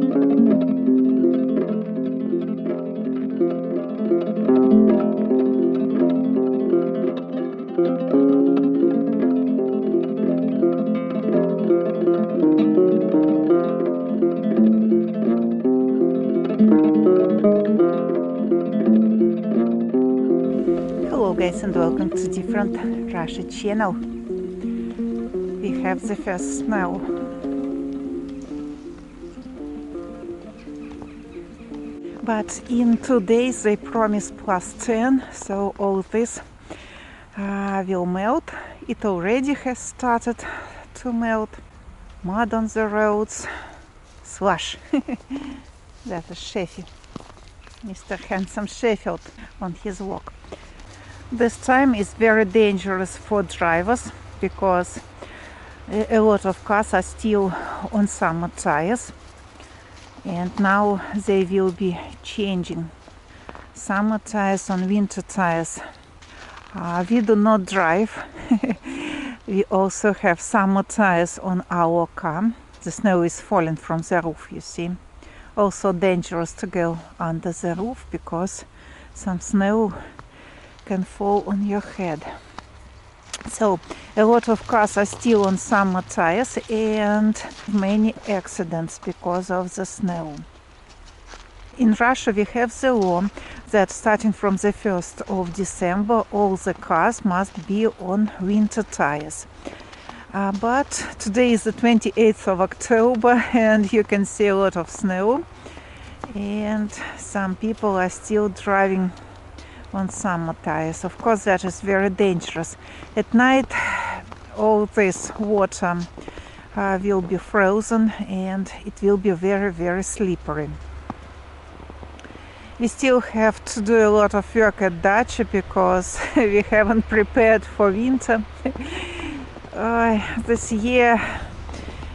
Hello guys and welcome to different Russia channel. We have the first snow. But in 2 days they promise +10, so all this will melt. It already has started to melt. Mud on the roads, slush. That is Sheffield, Mr. Handsome Sheffield on his walk. This time is very dangerous for drivers because a lot of cars are still on summer tires, and now they will be changing summer tires on winter tires. We do not drive. We also have summer tires on our car. The snow is falling from the roof, you see. Also dangerous to go under the roof because some snow can fall on your head. So a lot of cars are still on summer tires and many accidents because of the snow. In Russia we have the law that starting from the 1st of December all the cars must be on winter tires. But today is the 28th of October and you can see a lot of snow, and some people are still driving on summer tires. Of course that is very dangerous. At night all this water will be frozen and it will be very, very slippery. We still have to do a lot of work at Dacha because we haven't prepared for winter. This year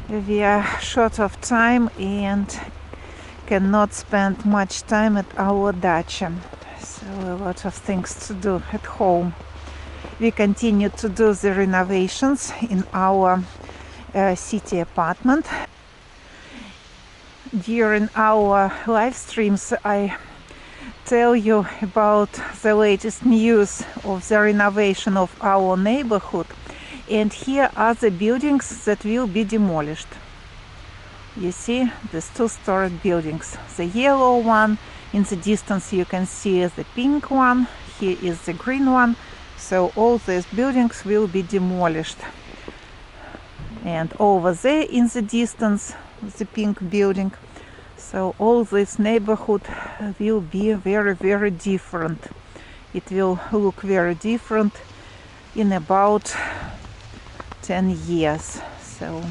we are short of time and cannot spend much time at our dacha. So a lot of things to do at home. We continue to do the renovations in our city apartment. During our live streams I tell you about the latest news of the renovation of our neighborhood, and here are the buildings that will be demolished. You see these two-storied buildings. The yellow one, in the distance you can see the pink one, here is the green one. So all these buildings will be demolished. And over there in the distance, the pink building. So all this neighborhood will be very, very different. It will look very different in about 10 years. So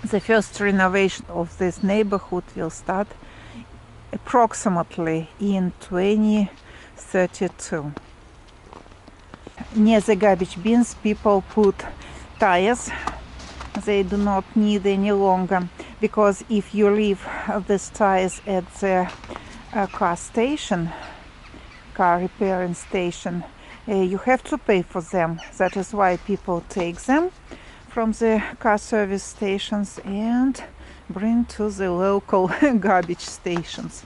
the first renovation of this neighborhood will start approximately in 2032. Near the garbage bins people put tires. They do not need any longer, because if you leave these tires at the car station, car repairing station, you have to pay for them. That is why people take them from the car service stations and bring to the local garbage stations.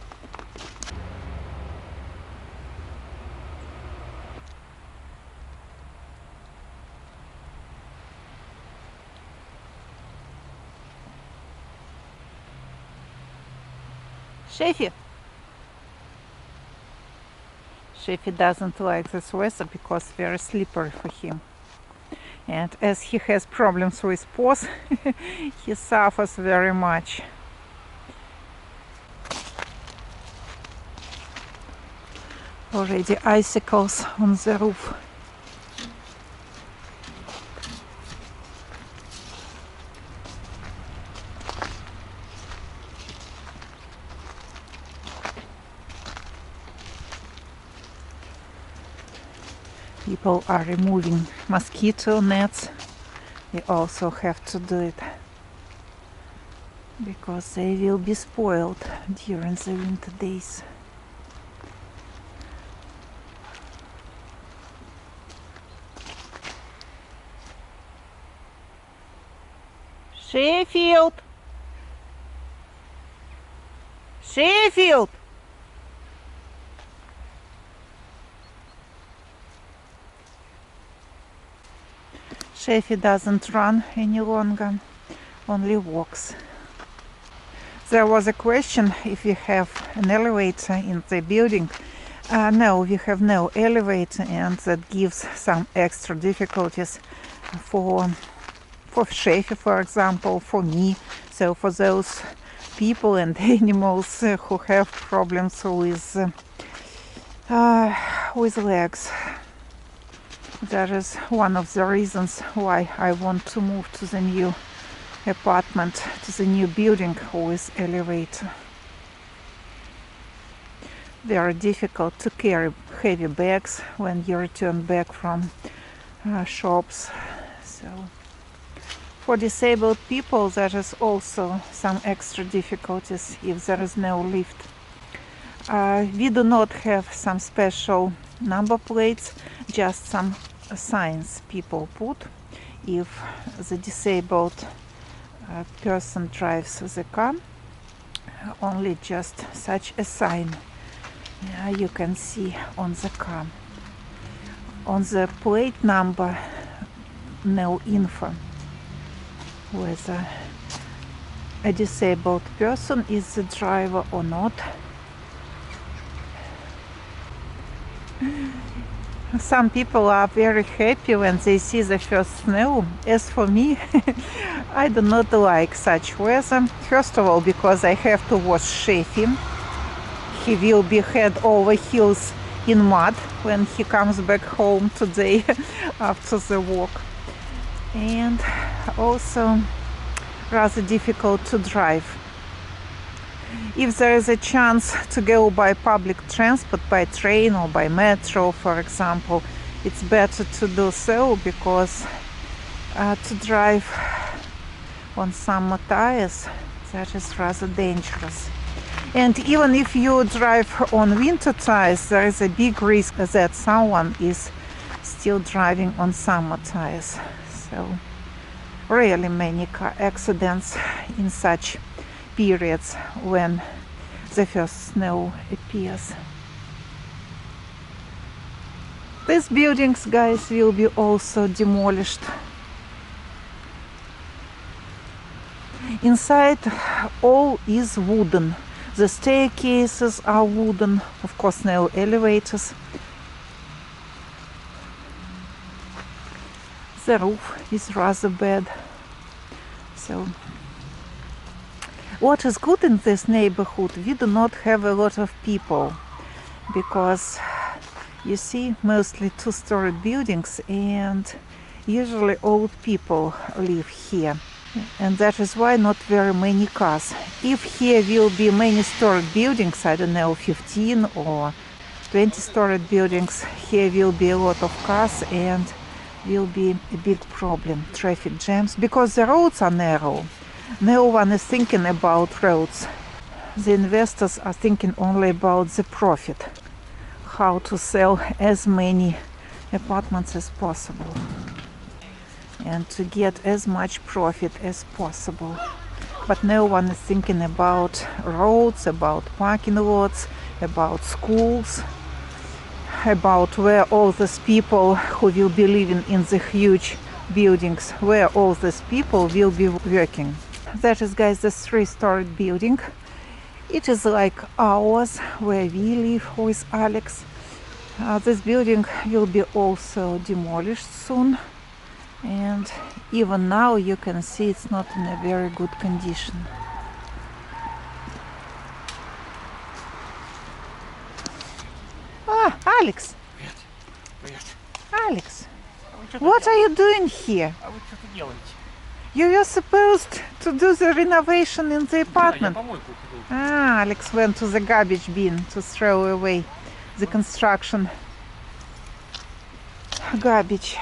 Sheffy doesn't like this weather because it's very slippery for him. And as he has problems with paws, he suffers very much. Already icicles on the roof. People are removing mosquito nets. We also have to do it because they will be spoiled during the winter days. Sheffield! Sheffield! Sheffield doesn't run any longer, only walks. There was a question if we have an elevator in the building. No, we have no elevator, and that gives some extra difficulties for Sheffield, for example, for me. So for those people and animals who have problems with legs. That is one of the reasons why I want to move to the new apartment, to the new building with elevator. Very difficult to carry heavy bags when you return back from shops. So for disabled people, there is also some extra difficulties if there is no lift. We do not have some special number plates, just some signs people put if the disabled person drives the car. Only just such a sign you can see on the car. On the plate number, no info whether a disabled person is the driver or not. Some people are very happy when they see the first snow. As for me, I do not like such weather. First of all, because I have to watch Sheffy. He will be head over heels in mud when he comes back home today after the walk. And also rather difficult to drive. If there is a chance to go by public transport, by train or by metro, for example, it's better to do so, because to drive on summer tires, that is rather dangerous. And even if you drive on winter tires, there is a big risk that someone is still driving on summer tires. So really many car accidents in such periods when the first snow appears. These buildings, guys, will be also demolished. Inside all is wooden. The staircases are wooden, of course no elevators. The roof is rather bad. So what is good in this neighborhood, we do not have a lot of people, because you see mostly two-story buildings, and usually old people live here, and that is why not very many cars. If here will be many-story buildings, I don't know, 15 or 20-story buildings, here will be a lot of cars and will be a big problem, traffic jams, because the roads are narrow. No one is thinking about roads. The investors are thinking only about the profit, how to sell as many apartments as possible and to get as much profit as possible. But no one is thinking about roads, about parking lots, about schools, about where all these people who will be living in the huge buildings, where all these people will be working. That is, guys, the three-story building. It is like ours, where we live with Alex. This building will be also demolished soon, and even now you can see it's not in a very good condition. Ah, Alex! Привет. Привет. Alex, what are you doing here? А вы что-то делаете? You were supposed to do the renovation in the Да, я apartment. помойку ходил. Ah, Alex went to the garbage bin to throw away the construction garbage.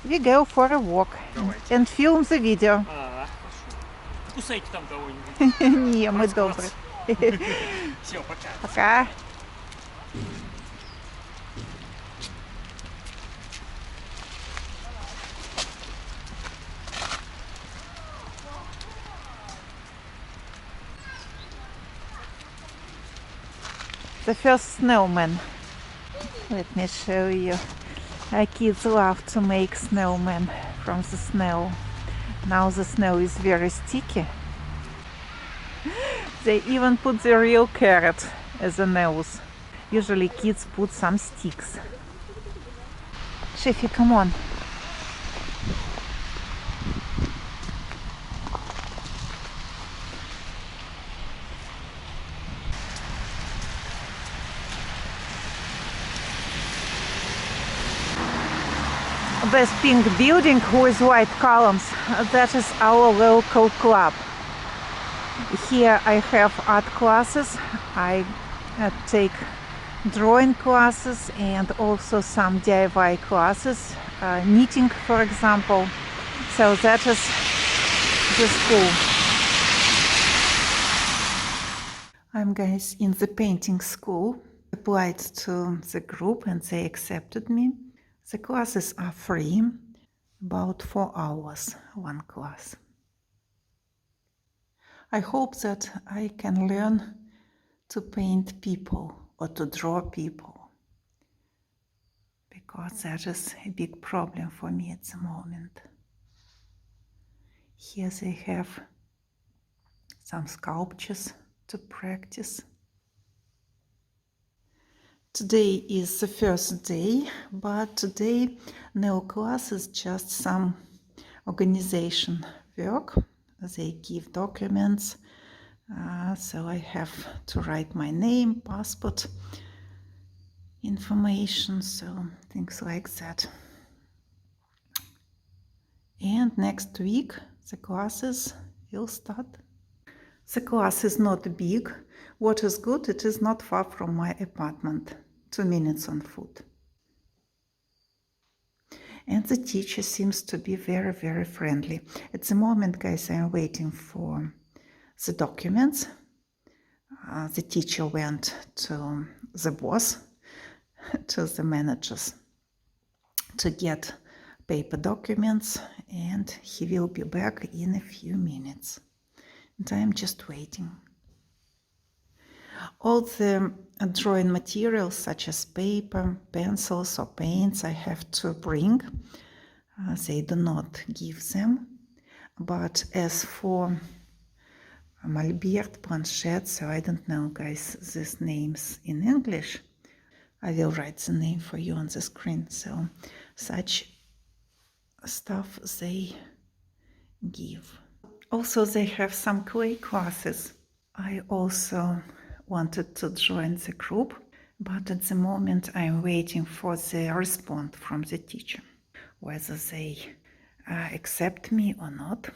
We go for a walk Давайте. and film the video. Хорошо. Кусайте там кого-нибудь. Не, мы добрые. Все, пока. Пока. the first snowman. Let me show you. Kids love to make snowmen from the snow. Now the snow is very sticky. They even put the real carrot as a nose. Usually kids put some sticks. Sheffy, come on. This pink building with white columns, that is our local club. Here I have art classes, I take drawing classes and also some DIY classes, knitting for example. So that is the school. I'm guys in the painting school. Applied to the group and they accepted me. The classes are free, about 4 hours, one class. I hope that I can learn to paint people or to draw people, because that is a big problem for me at the moment. Here they have some sculptures to practice. Today is the first day, but today no class is just some organization work. They give documents, so I have to write my name, passport information, so things like that. And next week the classes will start. The class is not big. What is good, it is not far from my apartment, 2 minutes on foot. And the teacher seems to be very, very friendly. At the moment, guys, I am waiting for the documents. The teacher went to the boss, to the managers, to get paper documents, and he will be back in a few minutes. And I am just waiting. All the drawing materials such as paper, pencils or paints I have to bring. They do not give them. But as for Malbert, planchette, so I don't know, guys, these names in English. I will write the name for you on the screen. So such stuff they give. Also they have some clay classes. I also wanted to join the group, but at the moment I'm waiting for the response from the teacher. Whether they accept me or not,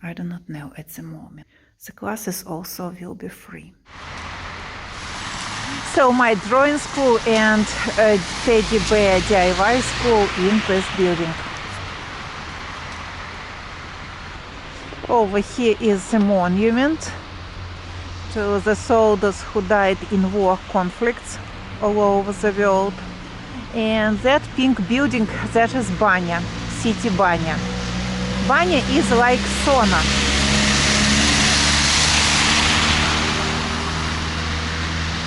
I do not know at the moment. The classes also will be free. So my drawing school and teddy bear DIY school in this building. Over here is the monument to the soldiers who died in war conflicts all over the world. And that pink building, that is Banya, city Banya. Banya is like sauna.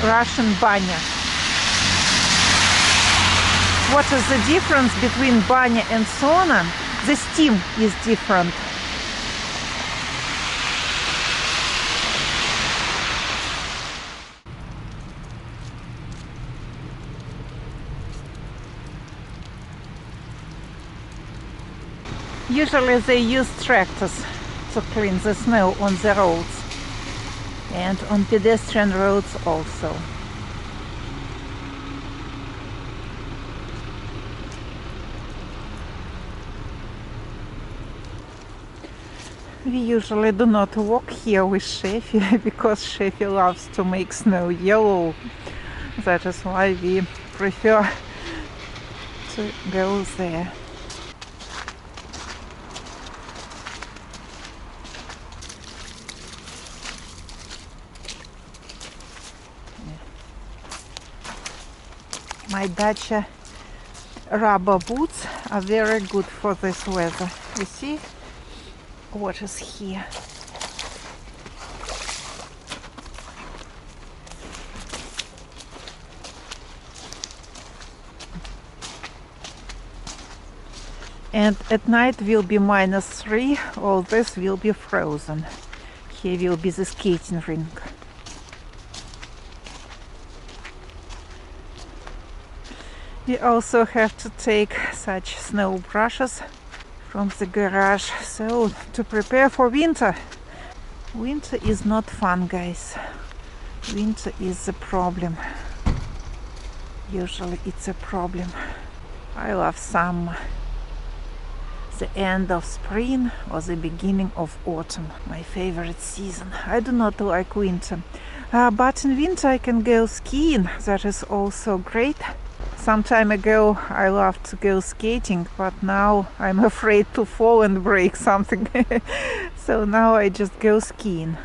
Russian Banya. What is the difference between Banya and sauna? The steam is different. Usually they use tractors to clean the snow on the roads and on pedestrian roads also. We usually do not walk here with Sheffy because Sheffy loves to make snow yellow. That is why we prefer to go there. My dacha rubber boots are very good for this weather. You see what is here? And at night will be -3. All this will be frozen. Here will be the skating rink. We also have to take such snow brushes from the garage, so to prepare for winter. Winter is not fun, guys. Winter is a problem. Usually it's a problem. I love summer. The end of spring or the beginning of autumn, my favorite season. I do not like winter. But in winter I can go skiing. That is also great. Some time ago I loved to go skating, but now I'm afraid to fall and break something. So now I just go skiing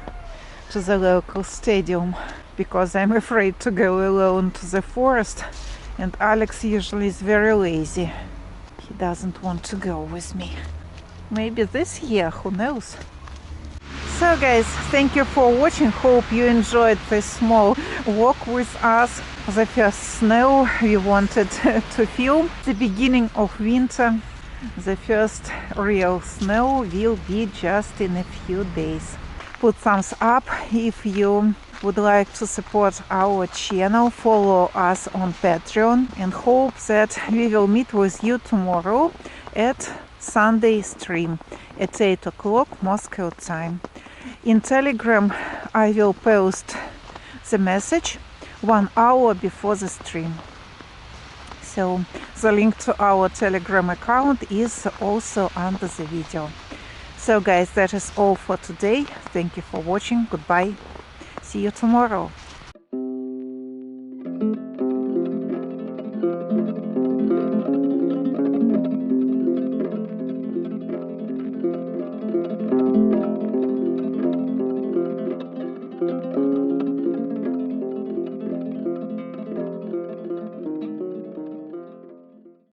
to the local stadium because I'm afraid to go alone to the forest, and Alex usually is very lazy. He doesn't want to go with me. Maybe this year, who knows? So guys, thank you for watching. Hope you enjoyed this small walk with us. The first snow we wanted to film. The beginning of winter. The first real snow will be just in a few days. Put thumbs up if you would like to support our channel. Follow us on Patreon, and hope that we will meet with you tomorrow at Sunday stream at 8 o'clock Moscow time. In Telegram I will post the message 1 hour before the stream. So the link to our Telegram account is also under the video. So guys, that is all for today. Thank you for watching. Goodbye. See you tomorrow.